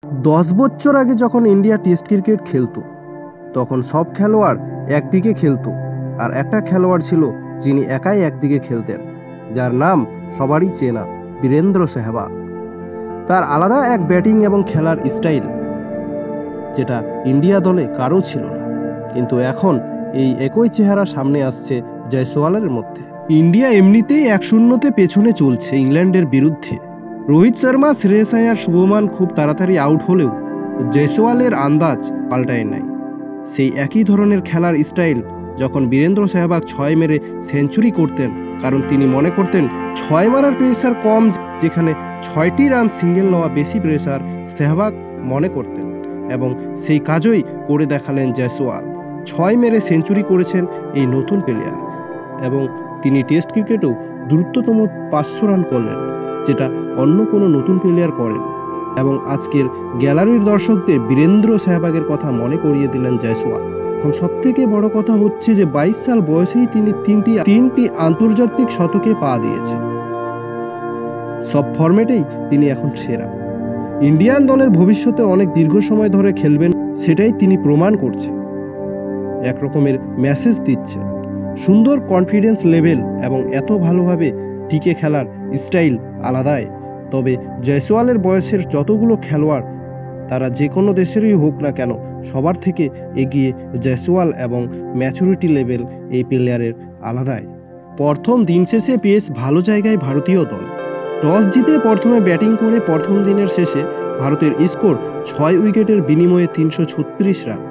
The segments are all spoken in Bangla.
10 বছর আগে যখন ইন্ডিয়া টেস্ট ক্রিকেট খেলতো তখন সব খেলোয়াড় একদিকে খেলতো, আর একটা খেলোয়াড় ছিল যিনি একাই একদিকে খেলতেন, যার নাম সবারই চেনা, বীরেন্দ্র সেহবাগ। তার আলাদা এক ব্যাটিং এবং খেলার স্টাইল যেটা ইন্ডিয়া দলে কারও ছিল না। কিন্তু এখন এই একই চেহারা সামনে আসছে জয়সওয়ালের মধ্যে। ইন্ডিয়া এমনিতেই 1-0 পেছনে চলছে ইংল্যান্ডের বিরুদ্ধে। রোহিত শর্মা, শ্রেয়স আয়ার, শুভমান খুব তাড়াতাড়ি আউট হলেও জয়সওয়ালের আন্দাজ পাল্টায় নাই। সেই একই ধরনের খেলার স্টাইল যখন বীরেন্দ্র সেহবাগ 6 মেরে সেঞ্চুরি করতেন, কারণ তিনি মনে করতেন 6 মারার প্রেসার কম, যেখানে 6টি রান সিঙ্গেল নেওয়া বেশি প্রেসার, সেহবাগ মনে করতেন, এবং সেই কাজই করে দেখালেন জয়সওয়াল। 6 মেরে সেঞ্চুরি করেছেন এই নতুন প্লেয়ার, এবং তিনি টেস্ট ক্রিকেটেও দ্রুততম 500 রান করলেন, যেটা অন্য কোনো নতুন প্লেয়ার করেন। এবং আজকের গ্যালারির দর্শকদের বীরেন্দ্র সেহবাগের কথা মনে করিয়ে দিলেন জয়সওয়াল। এখন সবথেকে বড় কথা হচ্ছে যে 22 সাল বয়সেই তিনি তিনটি আন্তর্জাতিক শতকে পা দিয়েছেন। সব ফরম্যাটেই তিনি এখন সেরা। ইন্ডিয়ান দলের ভবিষ্যতে অনেক দীর্ঘ সময় ধরে খেলবেন, সেটাই তিনি প্রমাণ করছেন। একরকমের মেসেজ দিচ্ছেন। সুন্দর কনফিডেন্স লেভেল এবং এত ভালোভাবে টিকে খেলার স্টাইল আলাদাই। তবে জয়সওয়ালের বয়সের যতগুলো খেলোয়াড়, তারা যে কোনো দেশেরই হোক না কেন, সবার থেকে এগিয়ে জয়সওয়াল, এবং ম্যাচুরিটি লেভেল এই প্লেয়ারের আলাদাই। প্রথম দিন শেষে বেশ ভালো জায়গায় ভারতীয় দল। টস জিতে প্রথমে ব্যাটিং করে প্রথম দিনের শেষে ভারতের স্কোর 6 উইকেটের বিনিময়ে 336 রান।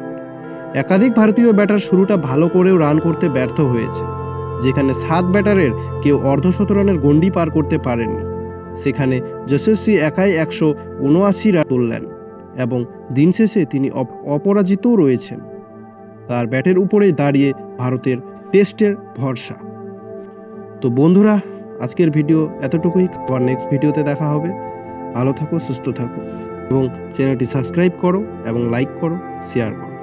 একাধিক ভারতীয় ব্যাটার শুরুটা ভালো করেও রান করতে ব্যর্থ হয়েছে। যেখানে 7 ব্যাটারের কেউ অর্ধশত রানের গণ্ডি পার করতে পারেননি, সেখানে যশস্বী একাই 179 রান তুললেন, এবং দিন শেষে তিনি অপরাজিতও রয়েছেন। তার ব্যাটের উপরেই দাঁড়িয়ে ভারতের টেস্টের ভরসা। তো বন্ধুরা, আজকের ভিডিও এতটুকুই। আবার নেক্সট ভিডিওতে দেখা হবে। ভালো থাকো, সুস্থ থাকো, এবং চ্যানেলটি সাবস্ক্রাইব করো এবং লাইক করো, শেয়ার করো।